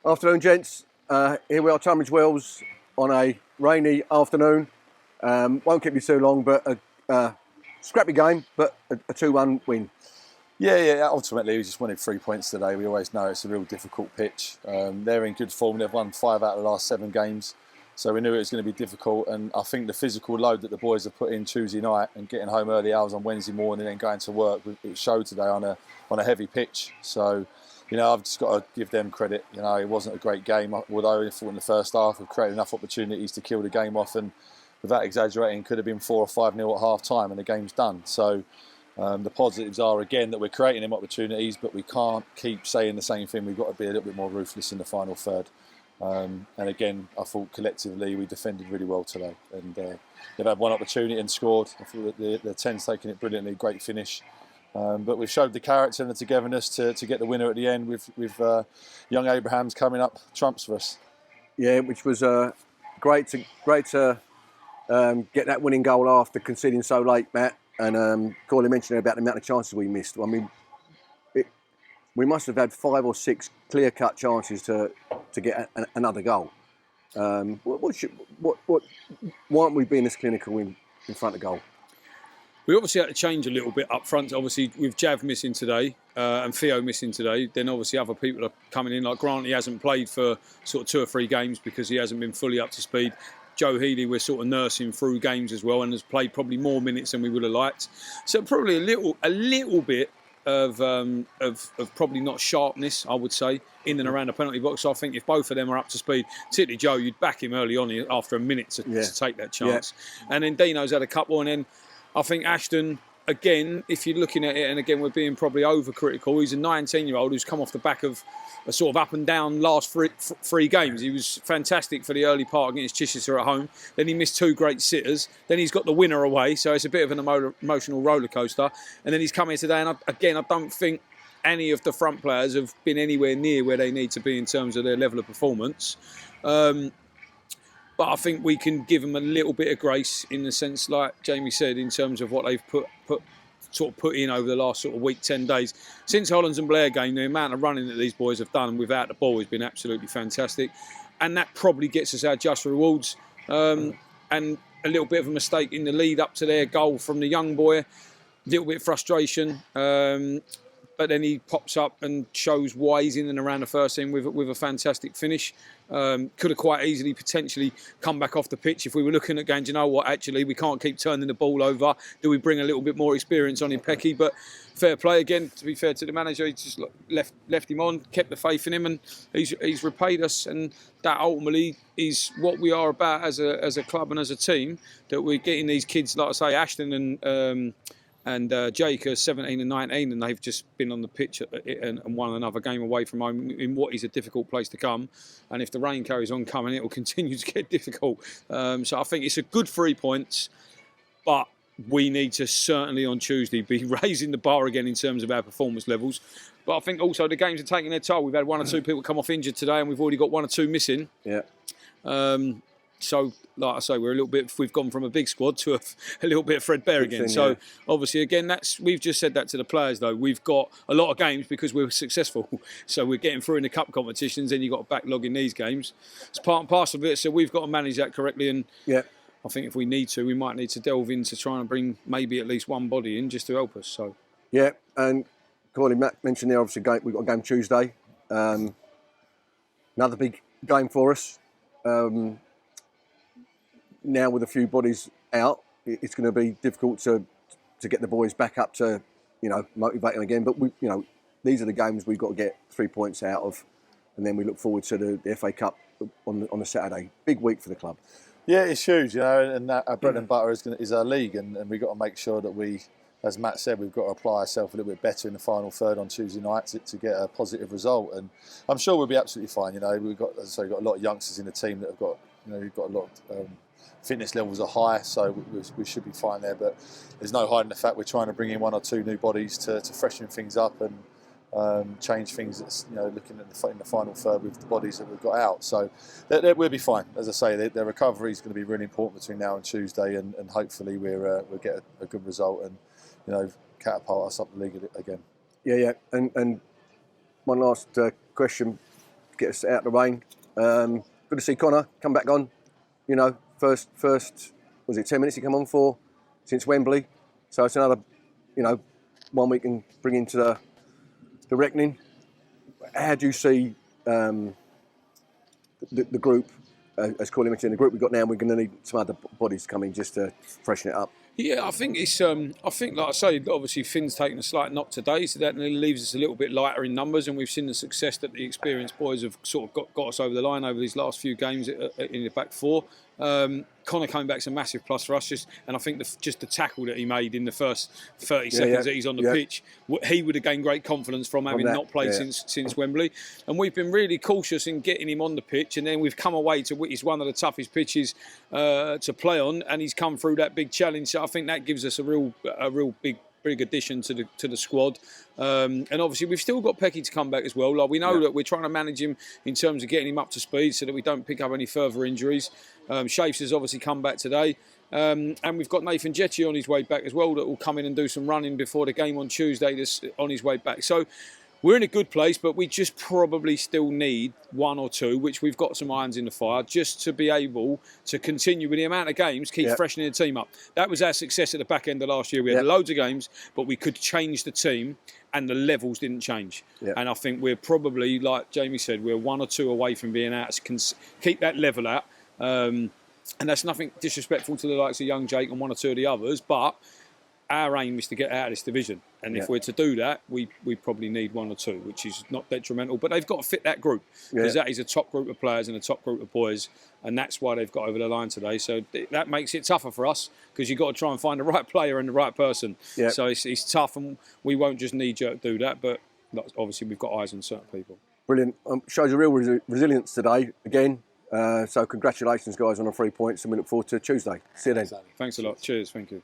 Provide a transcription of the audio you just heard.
Afternoon, gents. Here we are, Tunbridge Wells, on a rainy afternoon. Won't keep you too long, but a scrappy game, but a 2-1 win. Yeah. Ultimately, we just wanted 3 points today. We always know it's a real difficult pitch. They're in good form. They've won 5 out of the last 7 games. So we knew it was going to be difficult. And I think the physical load that the boys have put in Tuesday night and getting home early hours on Wednesday morning and going to work, it showed today on a heavy pitch. So, I've just got to give them credit. It wasn't a great game, although I thought in the first half we've created enough opportunities to kill the game off, and without exaggerating, could have been 4 or 5-0 at half time and the game's done. So the positives are, again, that we're creating them opportunities, but we can't keep saying the same thing. We've got to be a little bit more ruthless in the final third. And again, I thought collectively we defended really well today. And they've had one opportunity and scored. I thought that the 10's taken it brilliantly, great finish. But we've showed the character and the togetherness to get the winner at the end with young Abraham's coming up trumps for us. Yeah, which was great to get that winning goal after conceding so late, Matt. And Corley mentioned about the amount of chances we missed. I mean, we must have had 5 or 6 clear-cut chances to get another goal. Why aren't we being this clinical in front of goal? We obviously had to change a little bit up front. Obviously, with Jav missing today and Theo missing today, then obviously other people are coming in. Like Grant, he hasn't played for sort of 2 or 3 games because he hasn't been fully up to speed. Joe Healy, we're sort of nursing through games as well and has played probably more minutes than we would have liked. So probably a little bit of probably not sharpness, I would say, in and around the penalty box. So I think if both of them are up to speed, particularly Joe, you'd back him early on after a minute to take that chance. Yeah. And then Dino's had a couple, and then I think Ashton, again, if you're looking at it, and again, we're being probably overcritical, he's a 19-year-old who's come off the back of a sort of up and down last 3 games. He was fantastic for the early part against Chichester at home. Then he missed 2 great sitters. Then he's got the winner away, so it's a bit of an emotional roller coaster. And then he's come here today, and I don't think any of the front players have been anywhere near where they need to be in terms of their level of performance. But I think we can give them a little bit of grace in the sense, like Jamie said, in terms of what they've put in over the last sort of week, 10 days. Since Hollands and Blair game, the amount of running that these boys have done without the ball has been absolutely fantastic. And that probably gets us our just rewards. And a little bit of a mistake in the lead up to their goal from the young boy. A little bit of frustration. But then he pops up and shows why he's in and around the first team with a fantastic finish. Could have quite easily potentially come back off the pitch if we were looking at going, do you know what, actually, we can't keep turning the ball over. Do we bring a little bit more experience on in Pecky? But fair play again, to be fair to the manager, he just left him on, kept the faith in him, and he's repaid us. And that ultimately is what we are about as a club and as a team, that we're getting these kids, like I say, Ashton and Jake are 17 and 19, and they've just been on the pitch and won another game away from home in what is a difficult place to come. And if the rain carries on coming, it will continue to get difficult. So I think it's a good 3 points, but we need to certainly on Tuesday be raising the bar again in terms of our performance levels. But I think also the games are taking their toll. We've had 1 or 2 people come off injured today, and we've already got 1 or 2 missing. Yeah. So, like I say, we've gone from a big squad to a little bit of threadbare again. So, obviously, again, we've just said that to the players, though. We've got a lot of games because we're successful. So, we're getting through in the cup competitions, and you've got a backlog in these games. It's part and parcel of it, so we've got to manage that correctly. And I think if we need to, we might need to delve into trying to bring maybe at least 1 body in just to help us. So, yeah, and Corley, Matt mentioned there, obviously, we've got a game Tuesday. Another big game for us. Now with a few bodies out, it's going to be difficult to get the boys back up to, motivate them again. But these are the games we've got to get 3 points out of, and then we look forward to the FA Cup on the Saturday. Big week for the club. Yeah, it's huge, and our bread and butter is our league, and we've got to make sure that we, as Matt said, we've got to apply ourselves a little bit better in the final third on Tuesday night to get a positive result. And I'm sure we'll be absolutely fine. We've got, as I say, got a lot of youngsters in the team that have got, we've got a lot of fitness levels are high, so we should be fine there. But there's no hiding the fact we're trying to bring in 1 or 2 new bodies to freshen things up and change things. That's, looking at in the final third with the bodies that we've got out. So we'll be fine. As I say, their recovery is going to be really important between now and Tuesday, and hopefully we'll get a good result and catapult us up the league again. Yeah. And one last question. get us out of the rain. Good to see Connor come back on. You know, first was it 10 minutes he come on for since Wembley. So it's another, you know, one we can bring into the reckoning. How do you see the group, as Corley mentioned, the group we've got now? We're going to need some other bodies to come in just to freshen it up. Yeah, I think it's. I think, like I say, obviously Finn's taken a slight knock today, so that leaves us a little bit lighter in numbers, and we've seen the success that the experienced boys have sort of got us over the line over these last few games in the back four. Connor coming back is a massive plus for us, and I think just the tackle that he made in the first 30 seconds that he's on the pitch, he would have gained great confidence from having not played since Wembley. And we've been really cautious in getting him on the pitch, and then we've come away to it's one of the toughest pitches to play on, and he's come through that big challenge. So I think that gives us a real big addition to the squad. And obviously we've still got Pecky to come back as well. Like, we know that we're trying to manage him in terms of getting him up to speed so that we don't pick up any further injuries. Shafes has obviously come back today. And we've got Nathan Jetty on his way back as well, that will come in and do some running before the game on Tuesday on his way back. So we're in a good place, but we just probably still need one or two, which we've got some irons in the fire, just to be able to continue with the amount of games, keep freshening the team up. That was our success at the back end of last year. We had loads of games, but we could change the team and the levels didn't change. And I think we're probably, like Jamie said, we're one or two away from being out to keep that level out. And that's nothing disrespectful to the likes of young Jake and one or two of the others, but our aim is to get out of this division, and if we're to do that, we probably need one or two, which is not detrimental. But they've got to fit that group, because that is a top group of players and a top group of boys, and that's why they've got over the line today. So that makes it tougher for us, because you've got to try and find the right player and the right person. So it's tough, and we won't just knee-jerk do that, but obviously we've got eyes on certain people. Brilliant. Shows a real resilience today again. So congratulations, guys, on the 3 points, and we look forward to Tuesday. See you then. Thanks a lot. Cheers. Thank you.